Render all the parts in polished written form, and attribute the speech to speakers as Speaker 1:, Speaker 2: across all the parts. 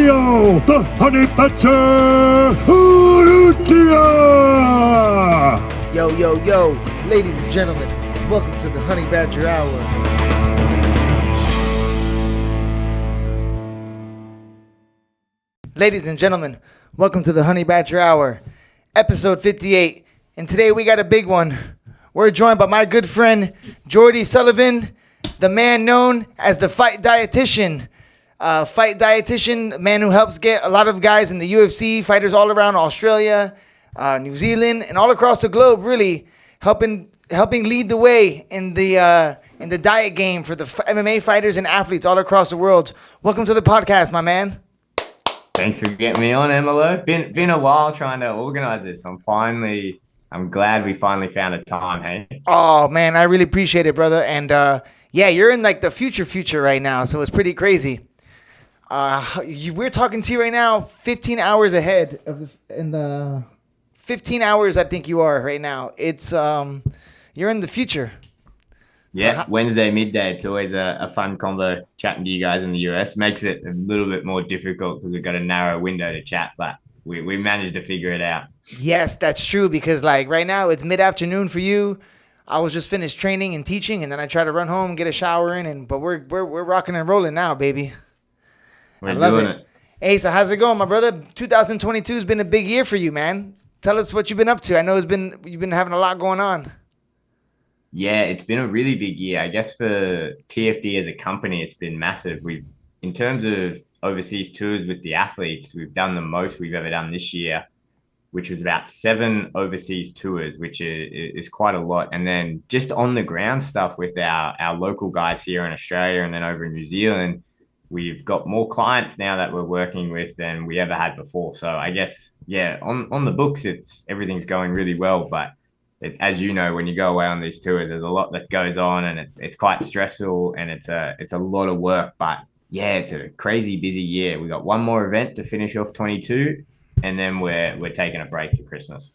Speaker 1: Emilio, the Honey Badger Urutia!
Speaker 2: Yo, ladies and gentlemen, welcome to the Honey Badger Hour. Ladies and gentlemen, welcome to the Honey Badger Hour, episode 58. And today we got a big one. We're joined by my good friend, Jordan Sullivan, the man known as the Fight Dietitian. Man who helps get a lot of guys in the UFC, fighters all around Australia, New Zealand, and all across the globe, really helping lead the way in the diet game for the MMA fighters and athletes all across the world. Welcome to the podcast, my man.
Speaker 3: Thanks for getting me on, Emilio. Been a while trying to organize this. I'm glad we finally found a time, hey?
Speaker 2: Oh, man, I really appreciate it, brother. And, you're in, like, the future right now, so it's pretty crazy. We're talking to you right now 15 hours ahead of in the 15 hours I think you are right now. It's, you're in the future.
Speaker 3: Yeah, Wednesday midday. It's always a fun convo chatting to you guys in the US. Makes it a little bit more difficult because we've got a narrow window to chat, but we managed to figure it out.
Speaker 2: Yes, that's true because like right now it's mid-afternoon for you. I was just finished training and teaching, and then I try to run home and get a shower in, but we're rocking and rolling now, baby.
Speaker 3: We're doing it.
Speaker 2: Hey, so how's it going, my brother? 2022 has been a big year for you, man. Tell us what you've been up to. I know you've been having a lot going on.
Speaker 3: Yeah, it's been a really big year. I guess for TFD as a company, it's been massive. In terms of overseas tours with the athletes, we've done the most we've ever done this year, which was about 7 overseas tours, which is quite a lot. And then just on the ground stuff with our local guys here in Australia and then over in New Zealand, we've got more clients now that we're working with than we ever had before. So I guess, yeah, on the books, everything's going really well. But as you know, when you go away on these tours, there's a lot that goes on, and it's quite stressful, and it's a lot of work. But yeah, it's a crazy busy year. We got one more event to finish off 22, and then we're taking a break for Christmas.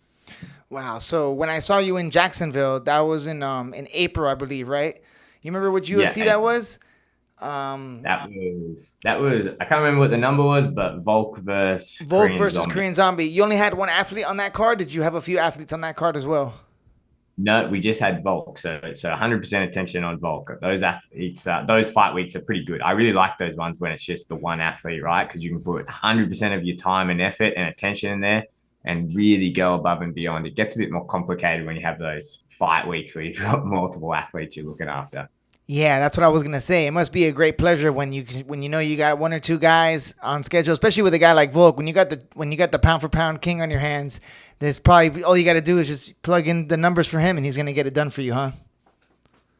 Speaker 2: Wow. So when I saw you in Jacksonville, that was in April, I believe, right? You remember what UFC that was?
Speaker 3: That was I can't remember what the number was, but Volk versus
Speaker 2: Korean Zombie. You only had one athlete on that card. Did you have a few athletes on that card as well?
Speaker 3: No, we just had Volk, so 100% attention on Volk. Those athletes, those fight weeks are pretty good. I really like those ones when it's just the one athlete, right? Because you can put 100% of your time and effort and attention in there and really go above and beyond. It gets a bit more complicated when you have those fight weeks where you've got multiple athletes you're looking after.
Speaker 2: Yeah, that's what I was gonna say. It must be a great pleasure when you know you got one or two guys on schedule, especially with a guy like Volk. When you got the pound for pound king on your hands, there's probably all you got to do is just plug in the numbers for him, and he's gonna get it done for you, huh?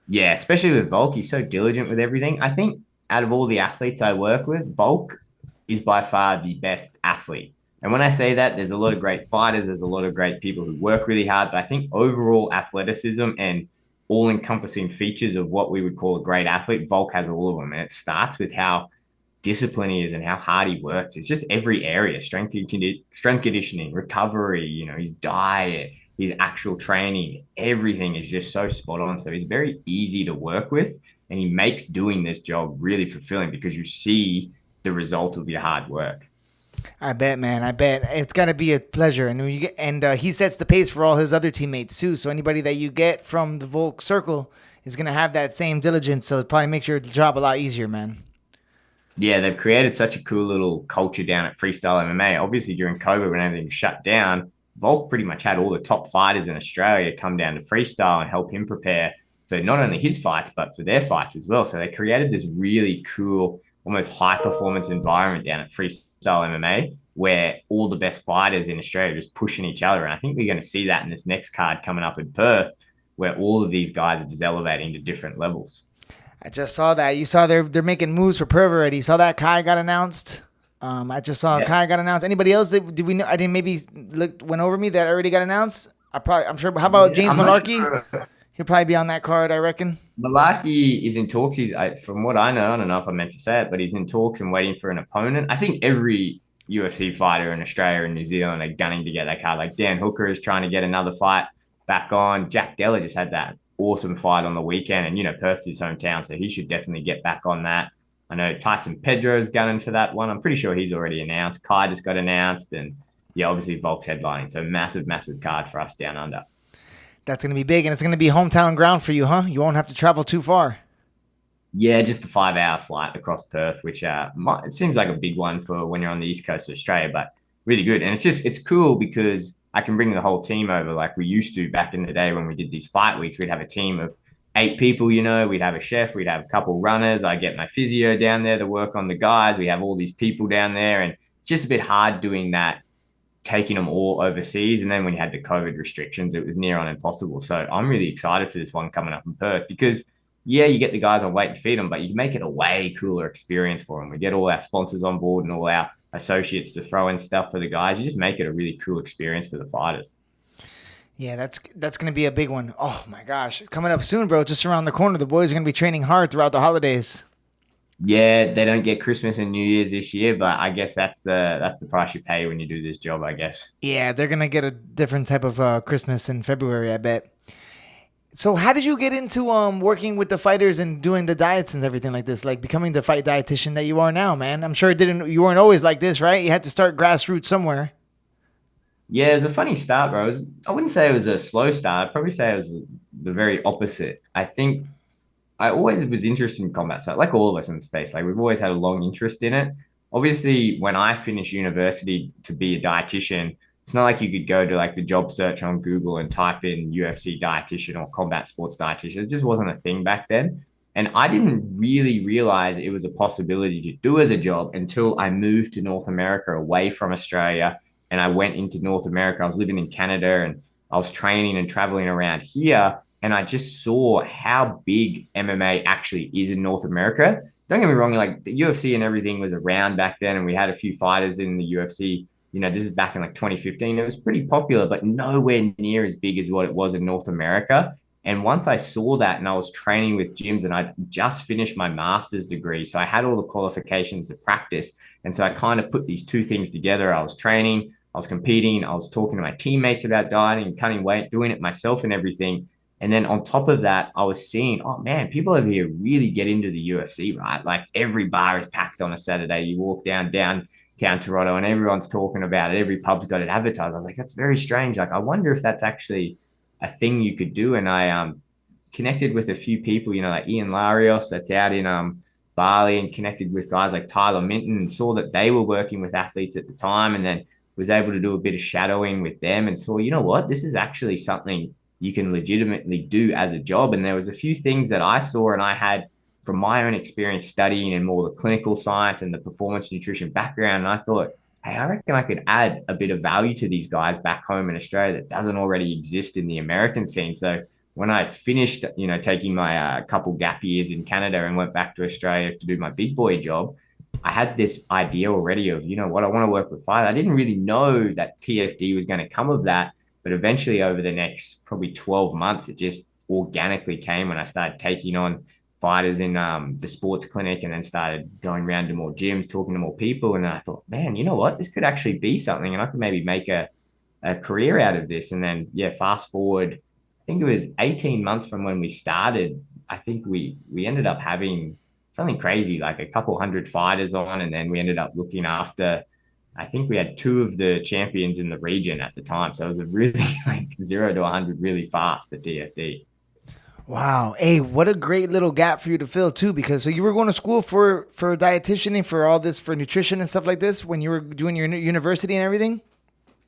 Speaker 3: Yeah, especially with Volk, he's so diligent with everything. I think out of all the athletes I work with, Volk is by far the best athlete. And when I say that, there's a lot of great fighters, there's a lot of great people who work really hard, but I think overall athleticism and all-encompassing features of what we would call a great athlete, Volk has all of them. And it starts with how disciplined he is and how hard he works. It's just every area, strength conditioning, recovery, his diet, his actual training, everything is just so spot on. So he's very easy to work with, and he makes doing this job really fulfilling because you see the result of your hard work.
Speaker 2: I bet, man. I bet it's got to be a pleasure, and he sets the pace for all his other teammates too. So anybody that you get from the Volk circle is gonna have that same diligence. So it probably makes your job a lot easier, man.
Speaker 3: Yeah, they've created such a cool little culture down at Freestyle MMA. Obviously, during COVID, when everything shut down, Volk pretty much had all the top fighters in Australia come down to Freestyle and help him prepare for not only his fights but for their fights as well. So they created this really cool, almost high performance environment down at Freestyle MMA where all the best fighters in Australia are just pushing each other. And I think we're going to see that in this next card coming up in Perth, where all of these guys are just elevating to different levels.
Speaker 2: I just saw that. You saw they're making moves for Perth already. You saw that Kai got announced. I just saw Kai got announced. Anybody else? Did we know? I didn't maybe went over me that already got announced. I'm sure. How about James Malarkey? Sure. He'll probably be on that card, I reckon.
Speaker 3: Malarkey is in talks. From what I know, I don't know if I meant to say it, but he's in talks and waiting for an opponent. I think every UFC fighter in Australia and New Zealand are gunning to get that card. Like Dan Hooker is trying to get another fight back on. Jack Della just had that awesome fight on the weekend, and Perth's his hometown, so he should definitely get back on that. I know Tyson Pedro's gunning for that one. I'm pretty sure he's already announced. Kai just got announced. And yeah, obviously Volk's headlining. So massive, massive card for us down under.
Speaker 2: That's going to be big, and it's going to be hometown ground for you, huh? You won't have to travel too far.
Speaker 3: Yeah, just a 5 hour flight across Perth, which it seems like a big one for when you're on the east coast of Australia, but really good. And it's cool because I can bring the whole team over like we used to back in the day when we did these fight weeks. We'd have a team of 8 people, we'd have a chef, we'd have a couple runners. I get my physio down there to work on the guys. We have all these people down there, and it's just a bit hard doing that, taking them all overseas. And then when you had the COVID restrictions, it was near on impossible. So I'm really excited for this one coming up in Perth because yeah, you get the guys on weight and feed them, but you make it a way cooler experience for them. We get all our sponsors on board and all our associates to throw in stuff for the guys. You just make it a really cool experience for the fighters.
Speaker 2: Yeah, that's going to be a big one. Oh my gosh, coming up soon, bro. Just around the corner. The boys are going to be training hard throughout the holidays.
Speaker 3: Yeah, they don't get Christmas and New Year's this year, but I guess that's the price you pay when you do this job, I guess.
Speaker 2: Yeah, they're going to get a different type of Christmas in February, I bet. So how did you get into working with the fighters and doing the diets and everything like this, like becoming the fight dietitian that you are now, man? I'm sure you weren't always like this, right? You had to start grassroots somewhere.
Speaker 3: Yeah, it's a funny start, bro. I wouldn't say it was a slow start. I'd probably say it was the very opposite. I think I always was interested in combat sport, like all of us in the space. Like we've always had a long interest in it. Obviously, when I finished university to be a dietitian, it's not like you could go to like the job search on Google and type in UFC dietitian or combat sports dietitian. It just wasn't a thing back then. And I didn't really realize it was a possibility to do as a job until I moved to North America away from Australia. And I went into North America. I was living in Canada and I was training and traveling around here. And I just saw how big MMA actually is in North America. Don't get me wrong, like the UFC and everything was around back then. And we had a few fighters in the UFC. This is back in like 2015. It was pretty popular, but nowhere near as big as what it was in North America. And once I saw that and I was training with gyms and I just finished my master's degree, so I had all the qualifications to practice. And so I kind of put these two things together. I was training, I was competing, I was talking to my teammates about dieting and cutting weight, doing it myself and everything. And then on top of that, I was seeing, oh man, people over here really get into the UFC, right? Like every bar is packed on a Saturday. You walk downtown Toronto and everyone's talking about it. Every pub's got it advertised. I was like, that's very strange. Like, I wonder if that's actually a thing you could do. And I connected with a few people, like Ian Larios that's out in Bali, and connected with guys like Tyler Minton and saw that they were working with athletes at the time, and then was able to do a bit of shadowing with them and saw, what, this is actually something you can legitimately do as a job. And there was a few things that I saw and I had from my own experience studying and more the clinical science and the performance nutrition background. And I thought, hey, I reckon I could add a bit of value to these guys back home in Australia that doesn't already exist in the American scene. So when I finished, taking my couple gap years in Canada and went back to Australia to do my big boy job, I had this idea already of, what, I want to work with fighters. I didn't really know that TFD was going to come of that, but eventually over the next probably 12 months, it just organically came when I started taking on fighters in the sports clinic and then started going around to more gyms, talking to more people. And then I thought, man, you know what? This could actually be something and I could maybe make a career out of this. And then, fast forward, I think it was 18 months from when we started. I think we ended up having something crazy, like a couple hundred fighters on. And then we ended up looking after, I think we had 2 of the champions in the region at the time. So it was a really like 0 to 100 really fast for TFD.
Speaker 2: Wow. Hey, what a great little gap for you to fill too, because so you were going to school for dietitianing, for all this, for nutrition and stuff like this when you were doing your university and everything?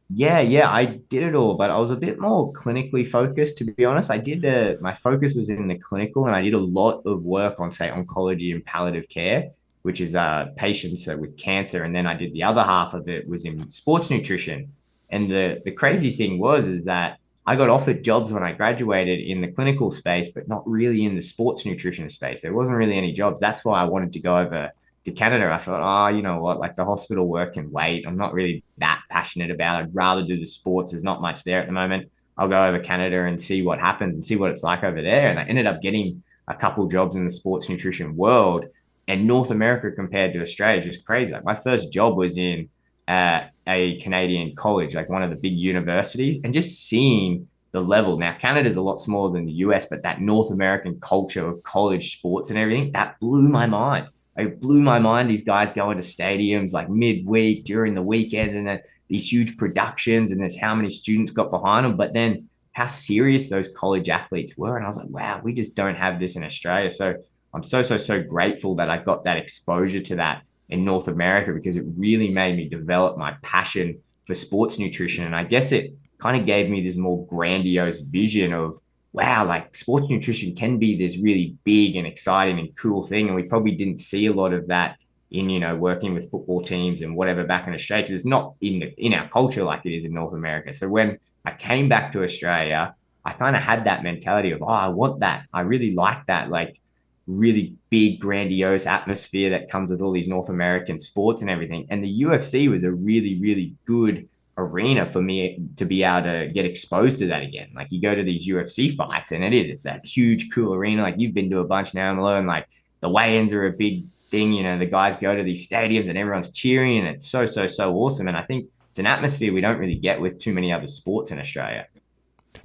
Speaker 3: Yeah, I did it all, but I was a bit more clinically focused, to be honest. I did my focus was in the clinical, and I did a lot of work on, say, oncology and palliative care, which is patients with cancer. And then I did the other half of it was in sports nutrition. And the crazy thing is that I got offered jobs when I graduated in the clinical space, but not really in the sports nutrition space. There wasn't really any jobs. That's why I wanted to go over to Canada. I thought, oh, you know what, like the hospital work can wait. I'm not really that passionate about it. I'd rather do the sports. There's not much there at the moment. I'll go over Canada and see what happens and see what it's like over there. And I ended up getting a couple jobs in the sports nutrition world. And North America compared to Australia is just crazy. Like my first job was in a Canadian college, like one of the big universities, and just seeing the level. Now, Canada's a lot smaller than the US, but that North American culture of college sports and everything, that blew my mind. it blew my mind. These guys going to stadiums like midweek during the weekends, and then these huge productions, and there's how many students got behind them. But then how serious those college athletes were, and I was like, wow, we just don't have this in Australia. So I'm so grateful that I got that exposure to that in North America, because it really made me develop my passion for sports nutrition. And I guess it kind of gave me this more grandiose vision of, wow, like sports nutrition can be this really big and exciting and cool thing. And we probably didn't see a lot of that in, working with football teams and whatever back in Australia, because it's not in our culture like it is in North America. So when I came back to Australia, I kind of had that mentality of, oh, I want that. I really like that, like really big, grandiose atmosphere that comes with all these North American sports and everything. And the UFC was a really, really good arena for me to be able to get exposed to that again. Like you go to these UFC fights and it's that huge, cool arena. Like you've been to a bunch now, Emilio, and like the weigh-ins are a big thing. The guys go to these stadiums and everyone's cheering, and it's so awesome. And I think it's an atmosphere we don't really get with too many other sports in Australia.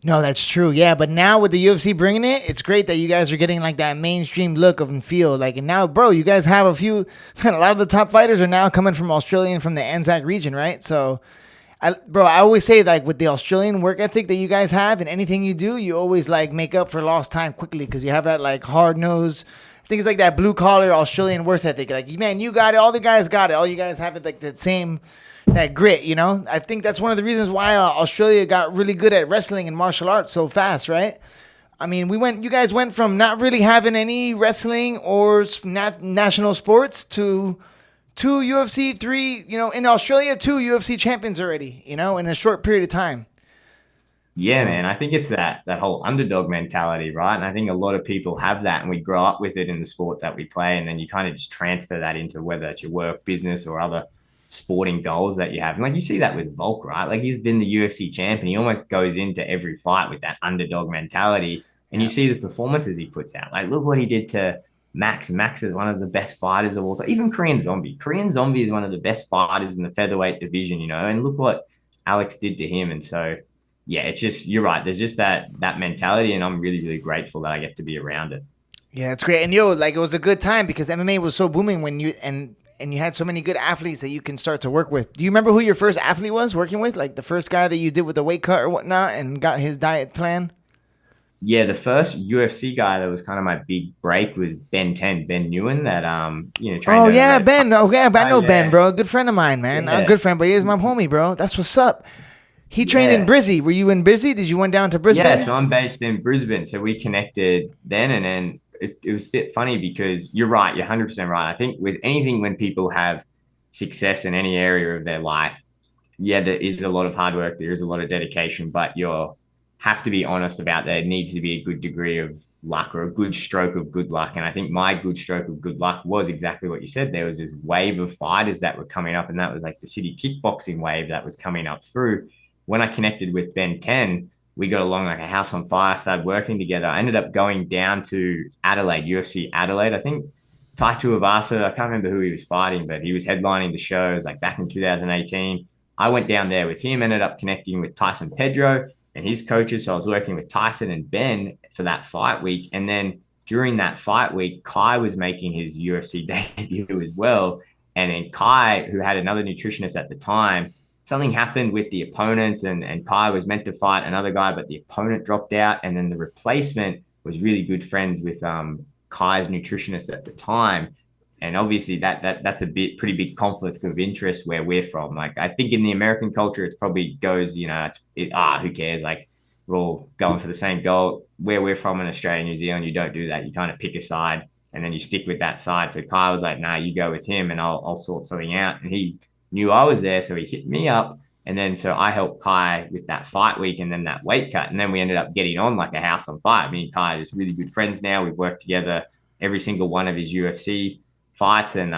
Speaker 2: No, that's true. Yeah, but now with the UFC bringing it, it's great that you guys are getting like that mainstream look of and feel. Like, and now, bro, you guys have a lot of the top fighters are now coming from Australia and from the Anzac region, right? So, I always say, like, with the Australian work ethic that you guys have and anything you do, you always like make up for lost time quickly because you have that like hard nose. Things like that blue collar Australian work ethic. Like, man, you got it. All the guys got it. All you guys have it like that same, that grit, I think that's one of the reasons why Australia got really good at wrestling and martial arts so fast, right? I mean, you guys went from not really having any wrestling or national sports to two UFC, three, in Australia, 2 UFC champions already, in a short period of time.
Speaker 3: Yeah, man. I think it's that whole underdog mentality, right? And I think a lot of people have that, and we grow up with it in the sport that we play, and then you kind of just transfer that into whether it's your work, business, or other sporting goals that you have. And like you see that with Volk, right? Like he's been the UFC champion. He almost goes into every fight with that underdog mentality. And you see the performances he puts out. Like, look what he did to Max. Max is one of the best fighters of all time. Even Korean Zombie. Korean Zombie is one of the best fighters in the featherweight division, and look what Alex did to him. And so, yeah, it's just, you're right. There's just that mentality, and I'm really, really grateful that I get to be around it.
Speaker 2: Yeah, it's great. And like, it was a good time because MMA was so booming when you had so many good athletes that you can start to work with. Do you remember who your first athlete was working with? Like the first guy that you did with the weight cut or whatnot and got his diet plan?
Speaker 3: Yeah, the first UFC guy that was kind of my big break was Ben Nguyen that trained.
Speaker 2: Oh yeah, Ben. Okay, I know Ben, bro. A good friend of mine, man.
Speaker 3: Yeah.
Speaker 2: A good friend, but he is my homie, bro. That's what's up. He trained in Brizzy. Were you in Brizzy? Did you went down to Brisbane?
Speaker 3: Yeah, so I'm based in Brisbane. So we connected then, and then it was a bit funny because you're right. You're 100% right. I think with anything, when people have success in any area of their life, yeah, there is a lot of hard work. There is a lot of dedication, but you have to be honest about that. It needs to be a good degree of luck or a good stroke of good luck. And I think my good stroke of good luck was exactly what you said. There was this wave of fighters that were coming up, and that was like the city kickboxing wave that was coming up through. When I connected with Ben 10, we got along like a house on fire, started working together. I ended up going down to Adelaide, UFC Adelaide. I think Tai Tuivasa, I can't remember who he was fighting, but he was headlining the shows like back in 2018. I went down there with him, ended up connecting with Tyson Pedro and his coaches. So I was working with Tyson and Ben for that fight week. And then during that fight week, Kai was making his UFC debut as well. And then Kai, who had another nutritionist at the time, something happened with the opponent, and Kai was meant to fight another guy, but the opponent dropped out. And then the replacement was really good friends with Kai's nutritionist at the time. And obviously that's a pretty big conflict of interest where we're from. Like, I think in the American culture, it probably goes, who cares? Like, we're all going for the same goal. Where we're from in Australia, New Zealand, you don't do that. You kind of pick a side and then you stick with that side. So Kai was like, nah, you go with him and I'll sort something out. And he knew I was there, so he hit me up. And then so I helped Kai with that fight week and then that weight cut. And then we ended up getting on like a house on fire. Me and Kai are just really good friends now. We've worked together every single one of his UFC fights, and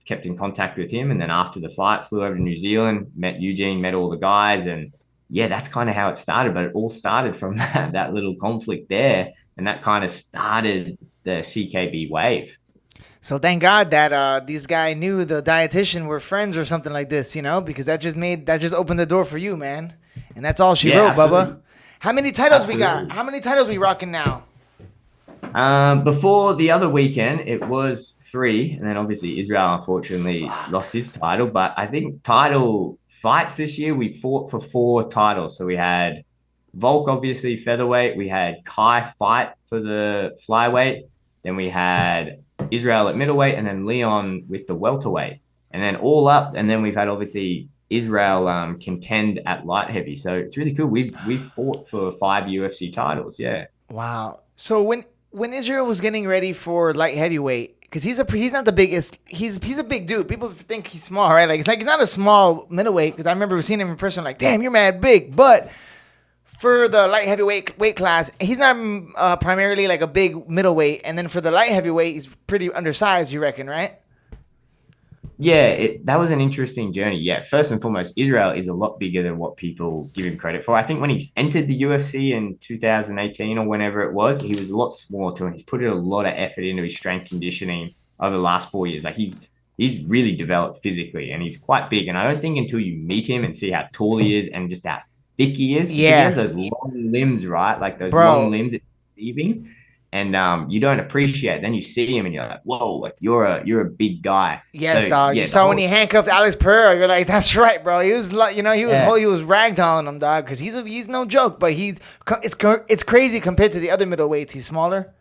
Speaker 3: kept in contact with him. And then after the fight, flew over to New Zealand, met Eugene, met all the guys, and yeah, that's kind of how it started. But it all started from that little conflict there, and that kind of started the CKB wave.
Speaker 2: So thank God that these guys knew the dietitian were friends or something like this, because that just opened the door for you, man. And that's all she wrote, absolutely. Bubba. How many titles we got? How many titles we rocking now?
Speaker 3: Before the other weekend, it was 3, and then obviously Israel unfortunately lost his title. But I think title fights this year, we fought for 4 titles. So we had Volk, obviously featherweight. We had Kai fight for the flyweight. Then we had Israel at middleweight, and then Leon with the welterweight, and then all up. And then we've had obviously Israel contend at light heavy. So it's really cool. We've fought for 5 UFC titles. Yeah.
Speaker 2: Wow. So when Israel was getting ready for light heavyweight, because he's not the biggest. He's a big dude. People think he's small, right? Like he's not a small middleweight. Because I remember seeing him in person. Like, damn, you're mad big. But for the light heavyweight weight class, he's not primarily like a big middleweight. And then for the light heavyweight, he's pretty undersized. You reckon, right?
Speaker 3: Yeah, that was an interesting journey. Yeah, first and foremost, Israel is a lot bigger than what people give him credit for. I think when he entered the UFC in 2018 or whenever it was, he was a lot smaller too, and he's put in a lot of effort into his strength conditioning over the last 4 years. Like he's really developed physically, and he's quite big. And I don't think until you meet him and see how tall he is and just how thick he is,
Speaker 2: yeah,
Speaker 3: he has those long limbs, right? Like those long limbs it's deceiving. And you don't appreciate it. Then you see him and you're like, whoa, like you're a big guy.
Speaker 2: Yes, so, dog. You saw when he handcuffed Alex Pereira, you're like, that's right, bro. He was like, he was ragdolling him, dog, because he's no joke. But it's crazy compared to the other middleweights. He's smaller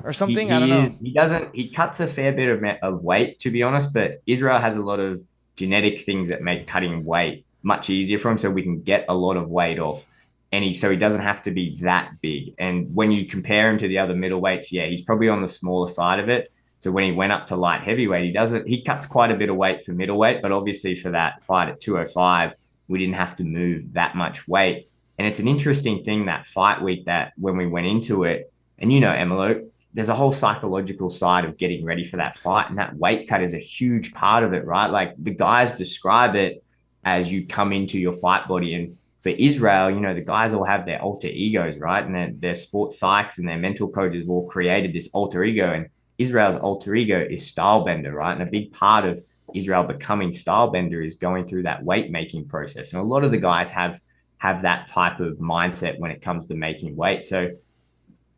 Speaker 2: or something. I don't know.
Speaker 3: He cuts a fair bit of weight, to be honest. But Israel has a lot of genetic things that make cutting weight much easier for him, so we can get a lot of weight off. And so he doesn't have to be that big. And when you compare him to the other middleweights, yeah, he's probably on the smaller side of it. So when he went up to light heavyweight, he cuts quite a bit of weight for middleweight, but obviously for that fight at 205, we didn't have to move that much weight. And it's an interesting thing that fight week, that when we went into it, and Emilio, there's a whole psychological side of getting ready for that fight. And that weight cut is a huge part of it, right? Like the guys describe it as you come into your fight body. And for Israel, the guys all have their alter egos, right? And their sports psychs and their mental coaches have all created this alter ego. And Israel's alter ego is stylebender, right? And a big part of Israel becoming stylebender is going through that weight making process. And a lot of the guys have that type of mindset when it comes to making weight. So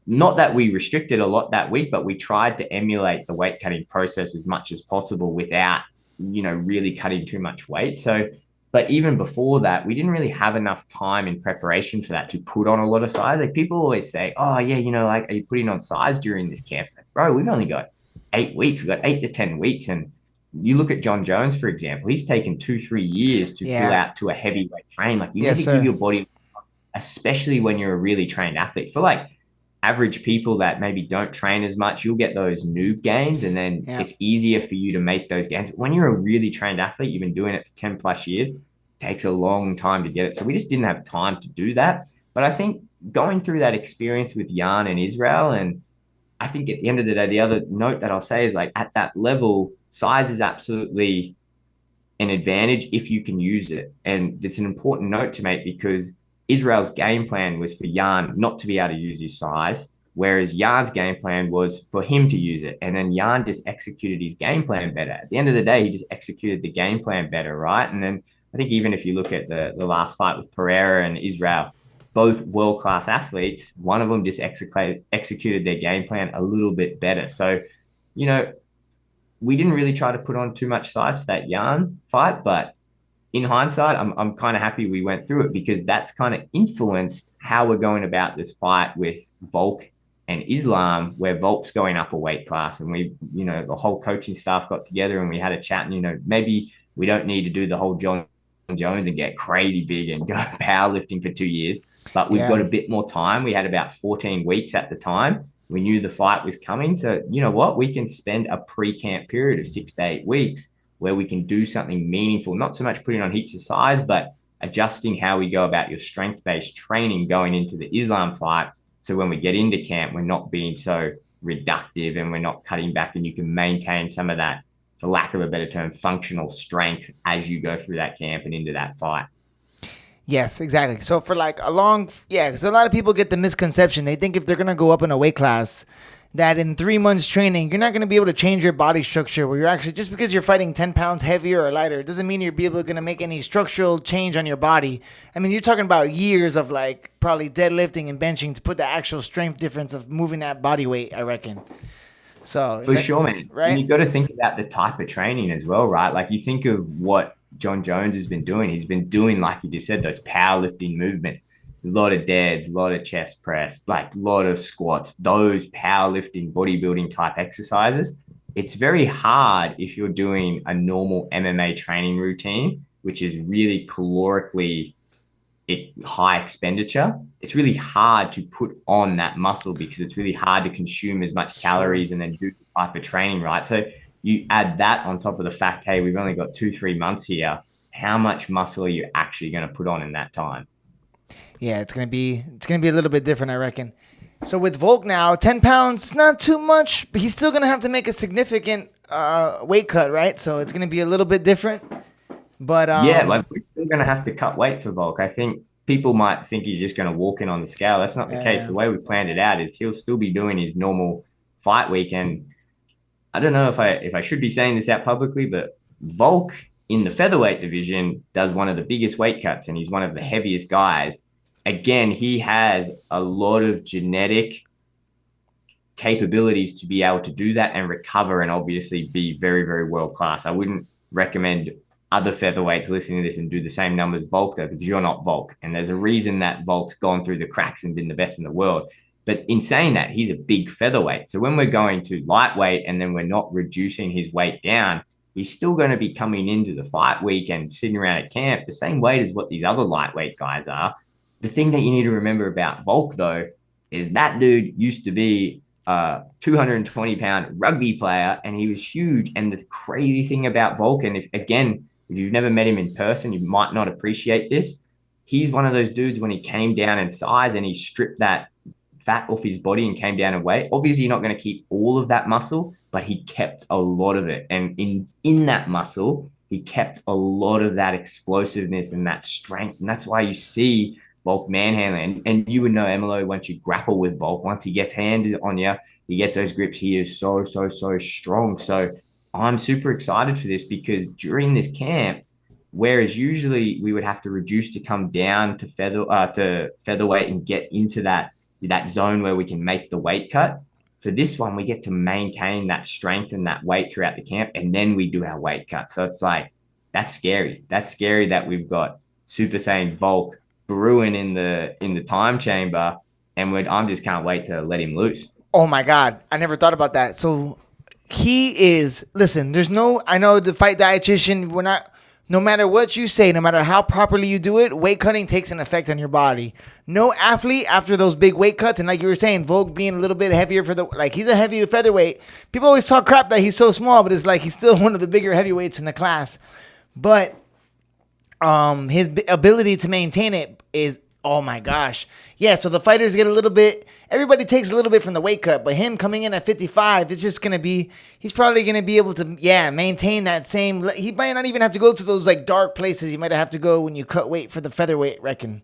Speaker 3: not that we restricted a lot that week, but we tried to emulate the weight cutting process as much as possible without, really cutting too much weight. But even before that, we didn't really have enough time in preparation for that to put on a lot of size. Like people always say, oh yeah, are you putting on size during this camp? It's like, bro, we've only got 8 weeks. We've got 8 to 10 weeks. And you look at John Jones, for example, he's taken 2-3 years to fill out to a heavyweight frame. Like you need to give your body, especially when you're a really trained athlete. For like average people that maybe don't train as much, you'll get those noob gains, and then it's easier for you to make those gains. When you're a really trained athlete, you've been doing it for 10 plus years, it takes a long time to get it. So we just didn't have time to do that. But I think going through that experience with Jan and Israel, and I think at the end of the day, the other note that I'll say is like at that level, size is absolutely an advantage if you can use it. And it's an important note to make because Israel's game plan was for Jan not to be able to use his size, whereas Jan's game plan was for him to use it. And then Jan just executed his game plan better. At the end of the day, he just executed the game plan better, right? And then I think even if you look at the last fight with Pereira and Israel, both world-class athletes, one of them just executed their game plan a little bit better. So, we didn't really try to put on too much size for that Jan fight, but in hindsight, I'm kind of happy we went through it because that's kind of influenced how we're going about this fight with Volk and Islam, where Volk's going up a weight class. And we, the whole coaching staff got together and we had a chat and, maybe we don't need to do the whole John Jones and get crazy big and go powerlifting for 2 years, but we've got a bit more time. We had about 14 weeks at the time. We knew the fight was coming. So, you know what? We can spend a pre-camp period of 6 to 8 weeks where we can do something meaningful, not so much putting on heaps of size, but adjusting how we go about your strength-based training going into the Islam fight. So when we get into camp, we're not being so reductive and we're not cutting back, and you can maintain some of that, for lack of a better term, functional strength as you go through that camp and into that fight.
Speaker 2: Yes, exactly. So for like because a lot of people get the misconception. They think if they're going to go up in a weight class, that in 3 months training, you're not going to be able to change your body structure where you're actually, just because you're fighting 10 pounds heavier or lighter, it doesn't mean you're going to make any structural change on your body. I mean, you're talking about years of like probably deadlifting and benching to put the actual strength difference of moving that body weight, I reckon. So
Speaker 3: For sure, man. And
Speaker 2: right?
Speaker 3: you got to think about the type of training as well, right? Like you think of what John Jones has been doing. He's been doing, like you just said, those powerlifting movements, a lot of deads, a lot of chest press, like a lot of squats, those powerlifting, bodybuilding type exercises. It's very hard if you're doing a normal MMA training routine, which is really calorically high expenditure. It's really hard to put on that muscle because it's really hard to consume as much calories and then do the type of training, right? So you add that on top of the fact, hey, we've only got 2-3 months here. How much muscle are you actually going to put on in that time?
Speaker 2: Yeah, it's gonna be a little bit different, I reckon. So with Volk now, 10 pounds, it's not too much, but he's still gonna have to make a significant weight cut, right? So it's gonna be a little bit different. But
Speaker 3: Yeah, like we're still going to have to cut weight for Volk. I think people might think he's just going to walk in on the scale. That's not the case. The way we planned it out is he'll still be doing his normal fight week. And I don't know if I should be saying this out publicly, but Volk in the featherweight division does one of the biggest weight cuts, and he's one of the heaviest guys. Again, he has a lot of genetic capabilities to be able to do that and recover and obviously be very, very world class. I wouldn't recommend other featherweights listening to this and do the same numbers Volk does because you're not Volk. And there's a reason that Volk's gone through the cracks and been the best in the world. But in saying that, he's a big featherweight. So when we're going to lightweight and then we're not reducing his weight down, he's still going to be coming into the fight week and sitting around at camp the same weight as what these other lightweight guys are. The thing that you need to remember about Volk, though, is that dude used to be a 220-pound rugby player, and he was huge. And the crazy thing about Volk, and if you've never met him in person, you might not appreciate this. He's one of those dudes when he came down in size and he stripped that fat off his body and came down in weight. Obviously, you're not going to keep all of that muscle, but he kept a lot of it. And in that muscle, he kept a lot of that explosiveness and that strength. And that's why you see Volk manhandling. And you would know, Emilio, once you grapple with Volk, once he gets handed on you, he gets those grips, he is so, so, so strong. So I'm super excited for this because during this camp, whereas usually we would have to reduce to come down to featherweight and get into that zone where we can make the weight cut. For this one, we get to maintain that strength and that weight throughout the camp, and then we do our weight cut. So it's like, that's scary. That's scary that we've got Super Saiyan Volk brewing in the time chamber, and I'm just can't wait to let him loose.
Speaker 2: oh my God, I never thought about that. So listen, I know the fight dietitian, no matter what you say, no matter how properly you do it, weight cutting takes an effect on your body. No athlete after those big weight cuts, and like you were saying, Volk being a little bit heavier he's a heavy featherweight. People always talk crap that he's so small, but it's like he's still one of the bigger heavyweights in the class. But his ability to maintain it is, oh my gosh. Yeah, so the fighters get everybody takes a little bit from the weight cut, but him coming in at 55, he's probably going to be able to, maintain that same, he might not even have to go to those like dark places you might have to go when you cut weight for the featherweight, reckon.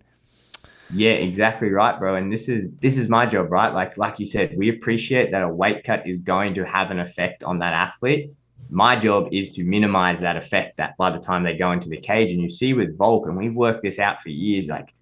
Speaker 3: Yeah, exactly right, bro. And this is my job, right? Like you said, we appreciate that a weight cut is going to have an effect on that athlete. My job is to minimize that effect that by the time they go into the cage. And you see with Volk, and we've worked this out for years, like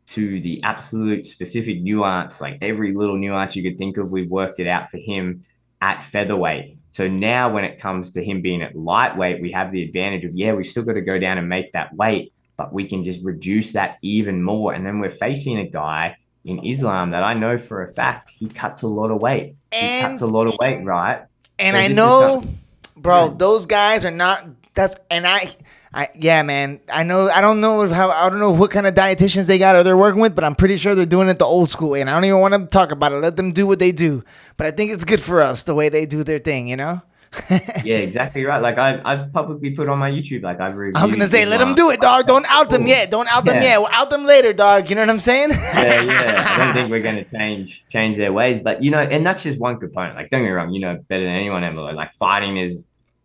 Speaker 3: to the absolute specific nuance, like every little nuance you could think of, we've worked it out for him at featherweight. So now when it comes to him being at lightweight, we have the advantage of, we've still got to go down and make that weight, but we can just reduce that even more. And then we're facing a guy in Islam that I know for a fact, he cuts a lot of weight. He cuts a lot of weight, right?
Speaker 2: And so I know, bro, those guys are not, man. I don't know what kind of dietitians they got or they're working with, but I'm pretty sure they're doing it the old school way. And I don't even want to talk about it. Let them do what they do. But I think it's good for us the way they do their thing, you know?
Speaker 3: Yeah, exactly right. Like I've publicly put on my YouTube, like I was
Speaker 2: gonna say, let them do it, dog. Don't out them yet. Don't out them yet. We'll out them later, dog. You know what I'm saying?
Speaker 3: Yeah. I don't think we're gonna change their ways, but and that's just one component. Like, don't get me wrong, better than anyone, Emilio. Like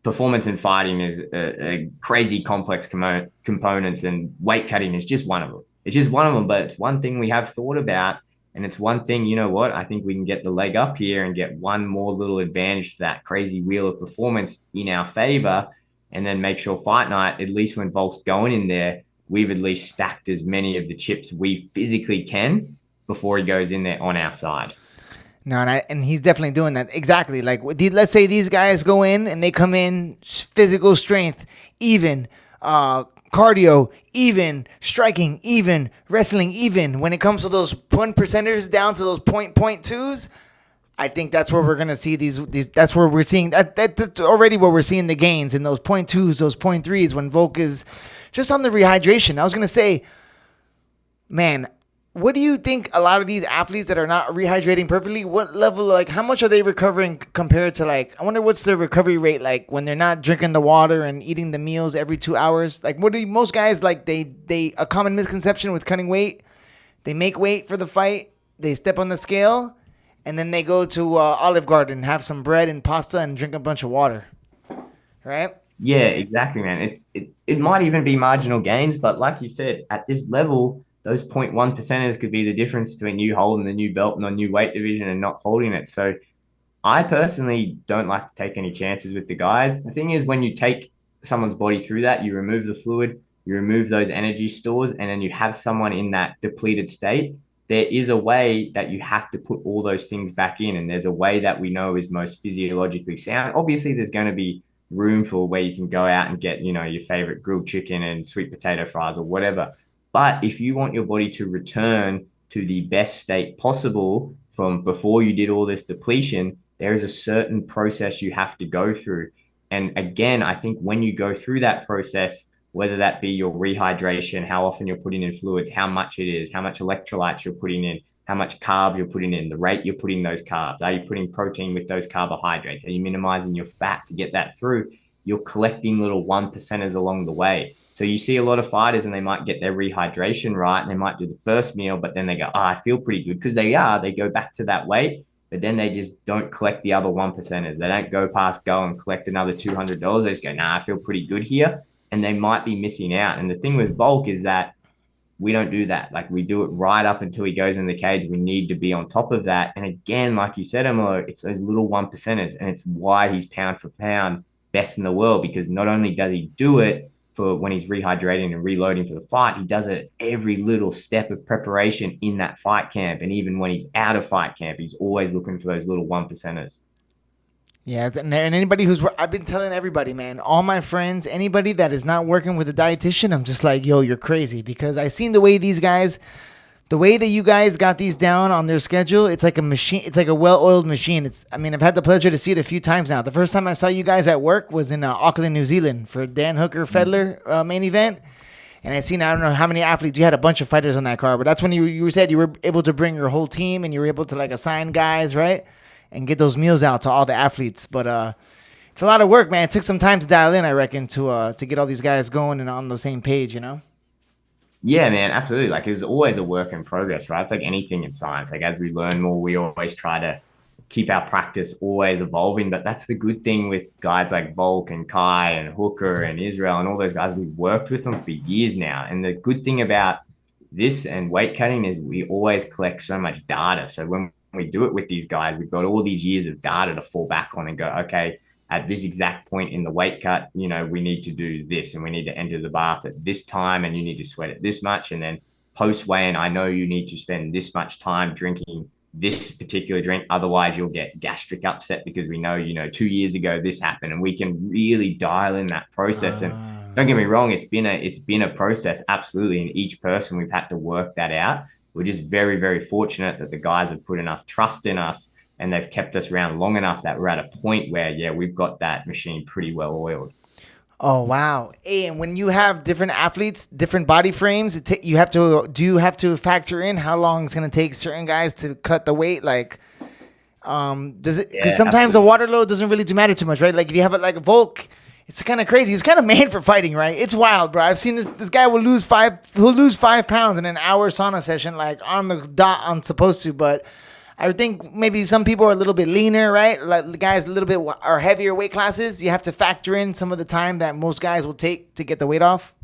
Speaker 3: performance in fighting is a crazy complex components, and weight cutting is just one of them. It's just one of them, but it's one thing we have thought about. And it's one thing, you know what? I think we can get the leg up here and get one more little advantage to that crazy wheel of performance in our favor. And then make sure fight night, at least when Volk's going in there, we've at least stacked as many of the chips we physically can before he goes in there on our side.
Speaker 2: No, and he's definitely doing that. Exactly. Like, let's say these guys go in and they come in physical strength, even, cardio, even, striking, even, wrestling, even. When it comes to those 1%ers down to those point twos, I think that's where we're gonna see these. That's where we're seeing that's already where we're seeing the gains in those point twos, those point threes when Volk is just on the rehydration. I was gonna say, man, what do you think a lot of these athletes that are not rehydrating perfectly, what level, like how much are they recovering compared to, like, I wonder what's their recovery rate like when they're not drinking the water and eating the meals every 2 hours? Like, what do most guys, like, a common misconception with cutting weight, they make weight for the fight, they step on the scale, and then they go to Olive Garden, have some bread and pasta and drink a bunch of water, right?
Speaker 3: Yeah, exactly, man. It might even be marginal gains, but like you said, at this level, those 0.1%ers could be the difference between you holding the new belt and the new weight division and not holding it. So I personally don't like to take any chances with the guys. The thing is, when you take someone's body through that, you remove the fluid, you remove those energy stores, and then you have someone in that depleted state. There is a way that you have to put all those things back in, and there's a way that we know is most physiologically sound. Obviously, there's going to be room for where you can go out and get, your favorite grilled chicken and sweet potato fries or whatever. But if you want your body to return to the best state possible from before you did all this depletion, there is a certain process you have to go through. And again, I think when you go through that process, whether that be your rehydration, how often you're putting in fluids, how much it is, how much electrolytes you're putting in, how much carbs you're putting in, the rate you're putting those carbs, are you putting protein with those carbohydrates, are you minimizing your fat to get that through? You're collecting little 1%ers along the way. So you see a lot of fighters and they might get their rehydration right and they might do the first meal, but then they go, I feel pretty good, because they go back to that weight, but then they just don't collect the other 1%ers. They don't go and collect another $200. They just go, I feel pretty good here. And they might be missing out. And the thing with Volk is that we don't do that. Like, we do it right up until he goes in the cage. We need to be on top of that. And again, like you said, Emilio, it's those little 1%ers. And it's why he's pound for pound best in the world, because not only does he do it for when he's rehydrating and reloading for the fight, he does it every little step of preparation in that fight camp. And even when he's out of fight camp, he's always looking for those little 1%ers.
Speaker 2: Yeah, and anybody I've been telling everybody, man, all my friends, anybody that is not working with a dietitian, I'm just like, yo, you're crazy, because I seen the way that you guys got these down on their schedule. It's like a machine. It's like a well-oiled machine. I've had the pleasure to see it a few times now. The first time I saw you guys at work was in Auckland, New Zealand for Dan Hooker Fedler main event. And I don't know how many athletes, you had a bunch of fighters on that card, but that's when you said you were able to bring your whole team and you were able to, like, assign guys, right? And get those meals out to all the athletes. But it's a lot of work, man. It took some time to dial in, I reckon, to get all these guys going and on the same page,
Speaker 3: Yeah, man, absolutely. Like, it's always a work in progress, right? It's like anything in science. Like, as we learn more, we always try to keep our practice always evolving. But that's the good thing with guys like Volk and Kai and Hooker and Israel and all those guys. We've worked with them for years now. And the good thing about this and weight cutting is we always collect so much data. So when we do it with these guys, we've got all these years of data to fall back on and go, okay, at this exact point in the weight cut, we need to do this, and we need to enter the bath at this time, and you need to sweat it this much. And then post weigh-in, I know you need to spend this much time drinking this particular drink. Otherwise, you'll get gastric upset, because we know, 2 years ago this happened, and we can really dial in that process. And don't get me wrong, it's been a process, absolutely. And each person, we've had to work that out. We're just very, very fortunate that the guys have put enough trust in us and they've kept us around long enough that we're at a point where, we've got that machine pretty well oiled.
Speaker 2: Oh, wow. Hey, and when you have different athletes, different body frames, do you have to factor in how long it's going to take certain guys to cut the weight? Like, does it, because sometimes the water load doesn't really matter too much, right? Like, if you have like a Volk, it's kind of crazy. He's kind of made for fighting, right? It's wild, bro. I've seen this guy will lose 5 pounds in an hour sauna session, like on the dot on supposed to. But I think maybe some people are a little bit leaner, right? Like the guys a little bit are heavier weight classes. You have to factor in some of the time that most guys will take to get the weight off.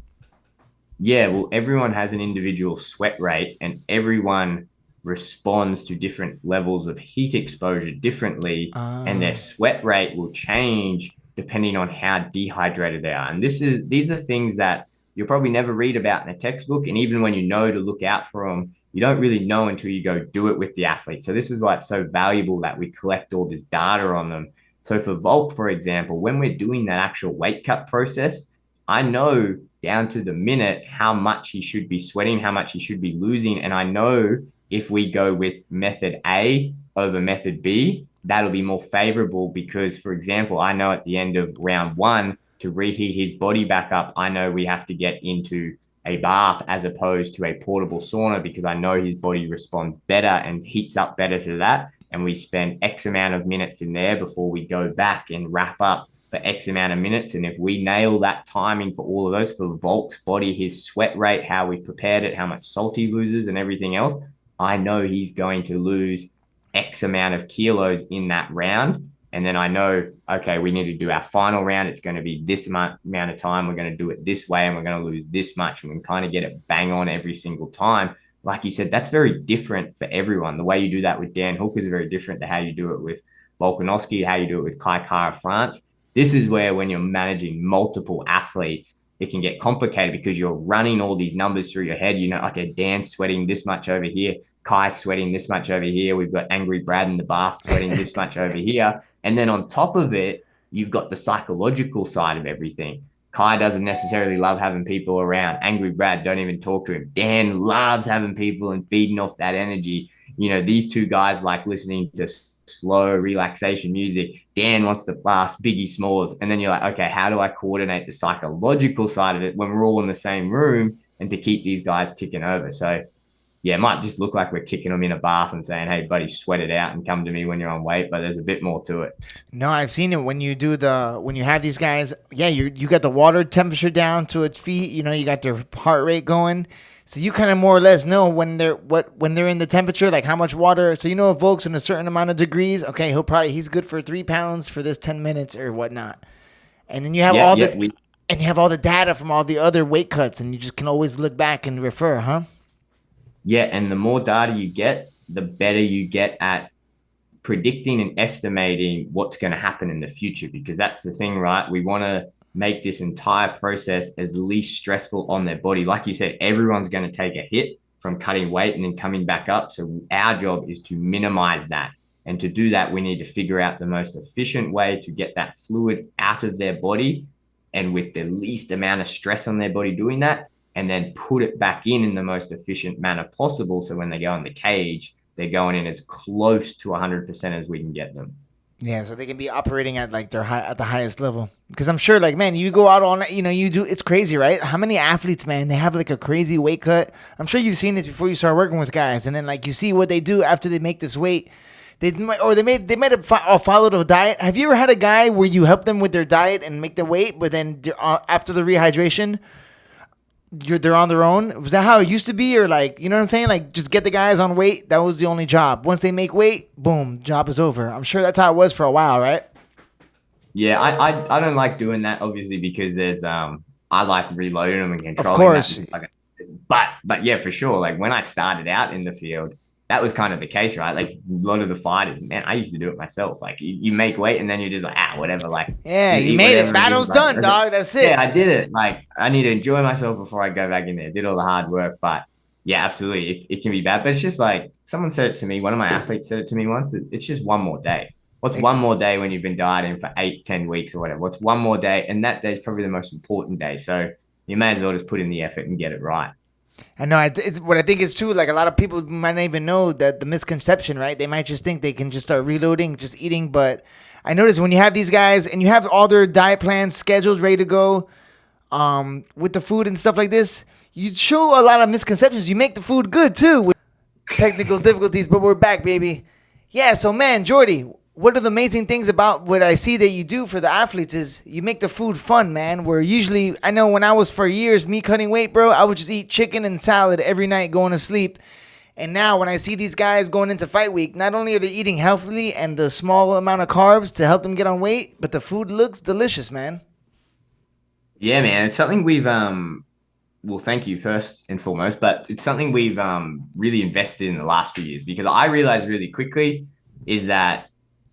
Speaker 3: Yeah, well, everyone has an individual sweat rate, and everyone responds to different levels of heat exposure differently, and their sweat rate will change depending on how dehydrated they are. And these are things that you'll probably never read about in a textbook. And even when to look out for them, you don't really know until you go do it with the athlete. So this is why it's so valuable that we collect all this data on them. So for Volk, for example, when we're doing that actual weight cut process, I know down to the minute how much he should be sweating, how much he should be losing. And I know if we go with method A over method B, that'll be more favorable because, for example, I know at the end of round 1 to reheat his body back up, I know we have to get into a bath as opposed to a portable sauna because I know his body responds better and heats up better to that. And we spend X amount of minutes in there before we go back and wrap up for X amount of minutes. And if we nail that timing for all of those, for Volk's body, his sweat rate, how we've prepared it, how much salt he loses and everything else, I know he's going to lose X amount of kilos in that round. And then I know, okay, we need to do our final round. It's going to be this amount of time. We're going to do it this way and we're going to lose this much. And we can kind of get it bang on every single time. Like you said, that's very different for everyone. The way you do that with Dan Hooker is very different to how you do it with Volkanovski, how you do it with Kai Kara France. This is where when you're managing multiple athletes, it can get complicated because you're running all these numbers through your head. You know, okay, Dan's sweating this much over here. Kai's sweating this much over here. We've got Angry Brad in the bath sweating this much over here. And then on top of it, you've got the psychological side of everything. Kai doesn't necessarily love having people around. Angry Brad, don't even talk to him. Dan loves having people and feeding off that energy. You know, these two guys like listening to slow relaxation music. Dan wants to blast Biggie Smalls. And then you're like, okay, how do I coordinate the psychological side of it when we're all in the same room and to keep these guys ticking over? So yeah, it might just look like we're kicking them in a bath and saying, hey, buddy, sweat it out and come to me when you're on weight, but there's a bit more to it.
Speaker 2: No, I've seen it when you have these guys. Yeah, you got the water temperature down to its feet. You know, you got their heart rate going. So you kind of more or less know when they're in the temperature, like how much water. So you know if Volk's in a certain amount of degrees, okay, he's good for 3 pounds for this 10 minutes or whatnot. And then you have you have all the data from all the other weight cuts, and you just can always look back and refer, huh?
Speaker 3: Yeah, and the more data you get, the better you get at predicting and estimating what's going to happen in the future, because that's the thing, right? We want to make this entire process as least stressful on their body. Like you said, everyone's going to take a hit from cutting weight and then coming back up. So our job is to minimize that. And to do that, we need to figure out the most efficient way to get that fluid out of their body and with the least amount of stress on their body doing that, and then put it back in the most efficient manner possible. So when they go in the cage, they're going in as close to 100% as we can get them.
Speaker 2: Yeah, so they can be operating at like at the highest level. Because I'm sure, like, man, you go out on, it's crazy, right? How many athletes, man, they have like a crazy weight cut. I'm sure you've seen this before you start working with guys, and then like you see what they do after they make this weight. They might have followed a diet. Have you ever had a guy where you help them with their diet and make the weight, but then after the rehydration, they're on their own? Was that how it used to be? Or like, you know what I'm saying? Like, just get the guys on weight. That was the only job. Once they make weight, boom, job is over. I'm sure that's how it was for a while, right?
Speaker 3: Yeah, I don't like doing that, obviously, because there's I like reloading them and controlling.
Speaker 2: Of course.
Speaker 3: That. But yeah, for sure. Like when I started out in the field, that was kind of the case, right? Like a lot of the fighters, man, I used to do it myself. Like you make weight and then you're just like, whatever. Like,
Speaker 2: yeah, you made it. Battle's done, dog. That's it.
Speaker 3: Yeah, I did it. Like I need to enjoy myself before I go back in there. Did all the hard work, but yeah, absolutely, it can be bad. But it's just like someone said it to me. One of my athletes said it to me once. It's just one more day. What's one more day when you've been dieting for 8-10 weeks or whatever? What's one more day? And that day is probably the most important day. So you may as well just put in the effort and get it right.
Speaker 2: I know. It's what I think is true. Like a lot of people might not even know that the misconception, right? They might just think they can just start reloading, just eating. But I notice when you have these guys and you have all their diet plans, schedules ready to go, with the food and stuff like this, you show a lot of misconceptions. You make the food good too with technical difficulties, but we're back, baby. Yeah. So man, Jordie, one of the amazing things about what I see that you do for the athletes is you make the food fun, man. Where usually, I know when I was for years, me cutting weight, bro, I would just eat chicken and salad every night going to sleep. And now when I see these guys going into fight week, not only are they eating healthily and the small amount of carbs to help them get on weight, but the food looks delicious, man.
Speaker 3: Yeah, man. It's something we've, well, thank you first and foremost, but it's something we've really invested in the last few years, because I realized really quickly is that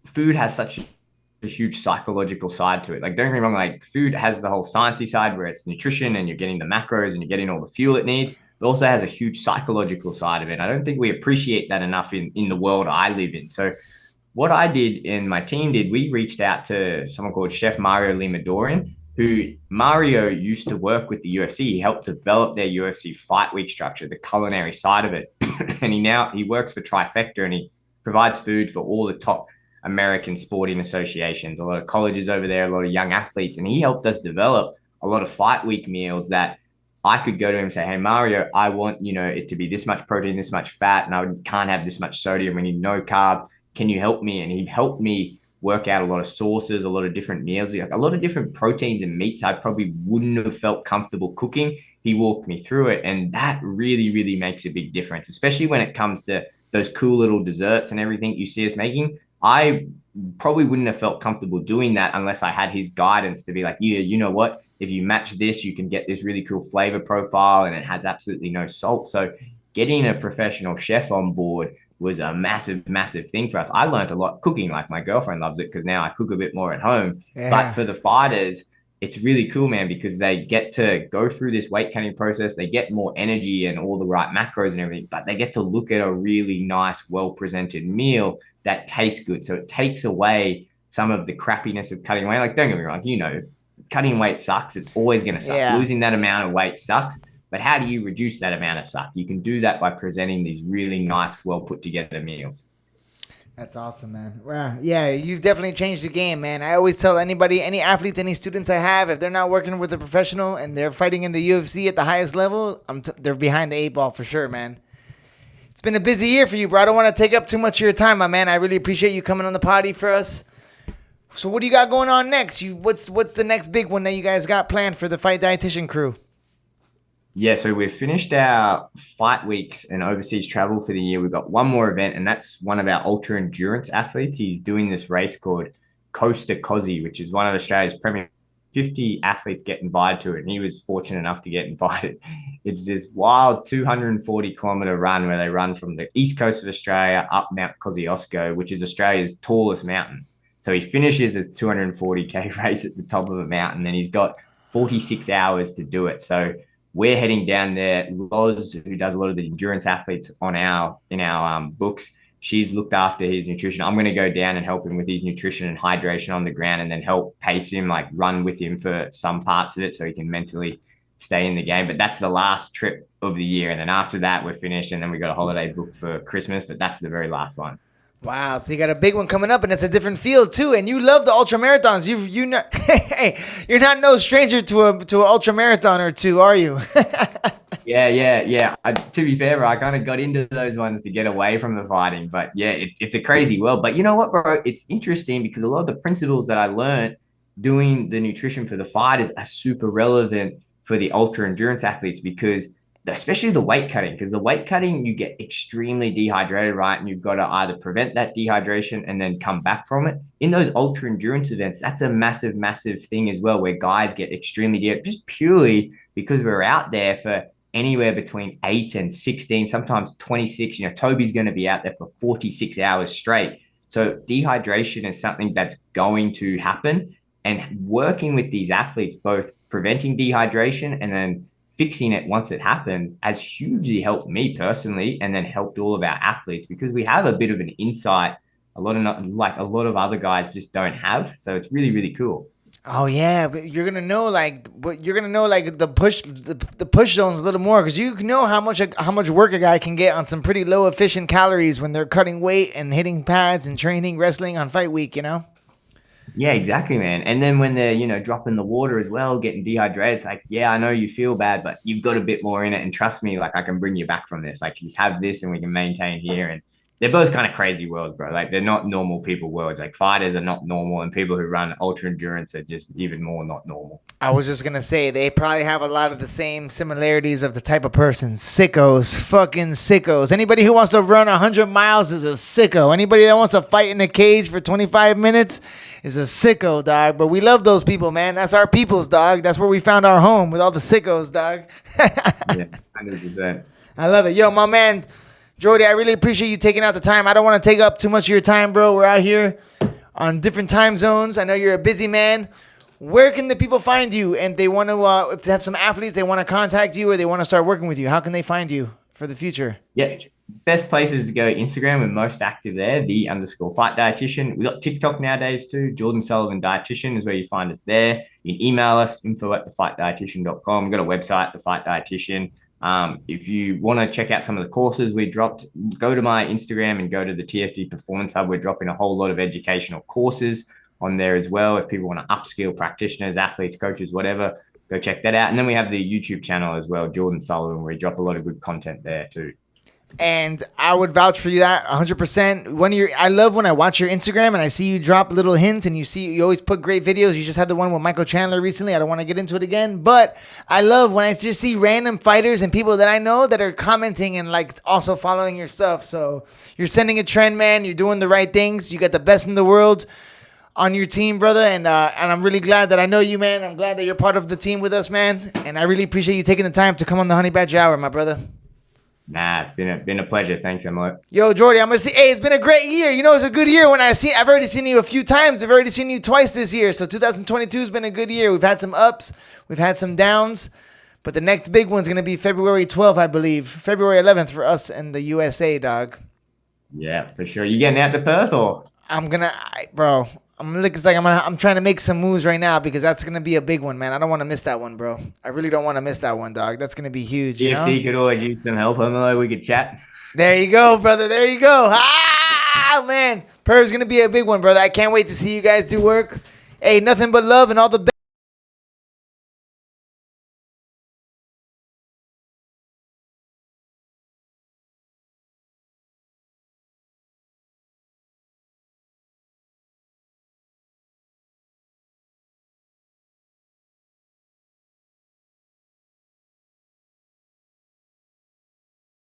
Speaker 3: food has such a huge psychological side to it. Like, don't get me wrong, like food has the whole sciencey side where it's nutrition and you're getting the macros and you're getting all the fuel it needs. but also has a huge psychological side of it. I don't think we appreciate that enough in the world I live in. So what I did and my team did, we reached out to someone called Chef Mario Limadorian, who Mario used to work with the UFC. He helped develop their UFC fight week structure, the culinary side of it. And he works for Trifecta, and he provides food for all the top American sporting associations, a lot of colleges over there, a lot of young athletes. And he helped us develop a lot of fight week meals that I could go to him and say, hey, Mario, I want, it to be this much protein, this much fat, and I can't have this much sodium. We need no carb. Can you help me? And he helped me work out a lot of sauces, a lot of different meals, like a lot of different proteins and meats I probably wouldn't have felt comfortable cooking. He walked me through it. And that really, really makes a big difference, especially when it comes to those cool little desserts and everything you see us making. I probably wouldn't have felt comfortable doing that unless I had his guidance to be like, yeah, you know what? If you match this, you can get this really cool flavor profile and it has absolutely no salt. So getting a professional chef on board was a massive, massive thing for us. I learned a lot cooking. Like my girlfriend loves it because now I cook a bit more at home. Yeah. But for the fighters, it's really cool, man, because they get to go through this weight cutting process. They get more energy and all the right macros and everything, but they get to look at a really nice, well-presented meal that tastes good. So it takes away some of the crappiness of cutting weight. Like, don't get me wrong, cutting weight sucks. It's always going to suck. Yeah. Losing that amount of weight sucks. But how do you reduce that amount of suck? You can do that by presenting these really nice, well put together meals.
Speaker 2: That's awesome, man. Wow. Yeah, you've definitely changed the game, man. I always tell anybody, any athletes, any students I have, if they're not working with a professional and they're fighting in the UFC at the highest level, they're behind the 8 ball for sure, man. It's been a busy year for you, bro. I don't want to take up too much of your time, my man. I really appreciate you coming on the potty for us. So what do you got going on next? What's the next big one that you guys got planned for the Fight Dietitian crew?
Speaker 3: Yeah, so we've finished our fight weeks and overseas travel for the year. We've got one more event, and that's one of our ultra endurance athletes. He's doing this race called Coast to Cozzy, which is one of Australia's premier. 50 athletes get invited to it, and he was fortunate enough to get invited. It's this wild 240-kilometer run where they run from the east coast of Australia up Mount Kosciuszko, which is Australia's tallest mountain. So he finishes his 240K race at the top of a mountain, and he's got 46 hours to do it. So we're heading down there. Loz, who does a lot of the endurance athletes in our books, she's looked after his nutrition. I'm going to go down and help him with his nutrition and hydration on the ground, and then help pace him, like run with him for some parts of it so he can mentally stay in the game. But that's the last trip of the year. And then after that, we're finished. And then we got a holiday booked for Christmas, but that's the very last one.
Speaker 2: Wow, so you got a big one coming up, and it's a different field too. And you love the ultra marathons. You're not no stranger to an ultra marathon or two, are you?
Speaker 3: Yeah. To be fair, bro, I kind of got into those ones to get away from the fighting. But yeah, it's a crazy world. But you know what, bro? It's interesting because a lot of the principles that I learned doing the nutrition for the fighters are super relevant for the ultra endurance athletes, because especially the weight cutting, because the weight cutting, you get extremely dehydrated, right? And you've got to either prevent that dehydration and then come back from it. In those ultra endurance events, that's a massive, massive thing as well, where guys get extremely dehydrated just purely because we're out there for anywhere between 8 and 16, sometimes 26. Toby's going to be out there for 46 hours straight. So dehydration is something that's going to happen. And working with these athletes, both preventing dehydration and then fixing it once it happened, has hugely helped me personally, and then helped all of our athletes, because we have a bit of an insight a lot of other guys just don't have. So it's really, really cool.
Speaker 2: Oh yeah, but you're gonna know the push zones a little more, because you know how much work a guy can get on some pretty low efficient calories when they're cutting weight and hitting pads and training wrestling on fight week.
Speaker 3: Yeah, exactly, man. And then when they're, dropping the water as well, getting dehydrated, it's like, yeah, I know you feel bad, but you've got a bit more in it. And trust me, like, I can bring you back from this. Like, just have this and we can maintain here. And they're both kind of crazy worlds, bro. Like, they're not normal people worlds. Like, fighters are not normal, and people who run ultra endurance are just even more not normal.
Speaker 2: I was just going to say, they probably have a lot of the same similarities of the type of person. Sickos, fucking sickos. Anybody who wants to run 100 miles is a sicko. Anybody that wants to fight in a cage for 25 minutes is a sicko, dog. But we love those people, man. That's our people's, dog. That's where we found our home, with all the sickos, dog.
Speaker 3: Yeah, 100%.
Speaker 2: I love it. Yo, my man, Jordie, I really appreciate you taking out the time. I don't want to take up too much of your time, bro. We're out here on different time zones. I know you're a busy man. where can the people find you? And they want to, if they have some athletes, they want to contact you or they want to start working with you. How can they find you for the future?
Speaker 3: Yeah. Best places to go Instagram. We're most active there, _fight dietitian. We've got TikTok nowadays too. Jordan Sullivan Dietitian is where you find us there. You can email us, info@thefightdietitian.com. We've got a website, The Fight Dietitian. If you want to check out some of the courses we dropped, go to my Instagram and go to the TFD Performance Hub. We're dropping a whole lot of educational courses on there as well. If people want to upskill practitioners, athletes, coaches, whatever, go check that out. And then we have the YouTube channel as well, Jordan Sullivan, where we drop a lot of good content there too.
Speaker 2: And I would vouch for you that 100%. I love when I watch your Instagram and I see you drop little hints and you always put great videos. You just had the one with Michael Chandler recently. I don't want to get into it again, but I love when I just see random fighters and people that I know that are commenting and like also following your stuff. So you're sending a trend, man. You're doing the right things. You got the best in the world on your team, brother. And I'm really glad that I know you, man. I'm glad that you're part of the team with us, man. And I really appreciate you taking the time to come on the Honey Badger Hour, my brother.
Speaker 3: Nah, been a pleasure. Thanks, Emilio.
Speaker 2: Yo, Jordie, I'm gonna say, hey, it's been a great year. You know, it's a good year when I've already seen you a few times. I've already seen you twice this year. So 2022 has been a good year. We've had some ups, we've had some downs, but the next big one's gonna be February 12th, I believe. February 11th for us in the USA, dog.
Speaker 3: Yeah, for sure. You getting out to Perth or?
Speaker 2: Bro. I'm trying to make some moves right now because that's gonna be a big one, man. I don't want to miss that one, bro. I really don't want to miss that one, dog. That's gonna be huge.
Speaker 3: TFD could always use some help, Emilio. We could chat.
Speaker 2: There you go, brother. There you go. Ah, man. Perv's gonna be a big one, brother. I can't wait to see you guys do work. Hey, nothing but love and all the best.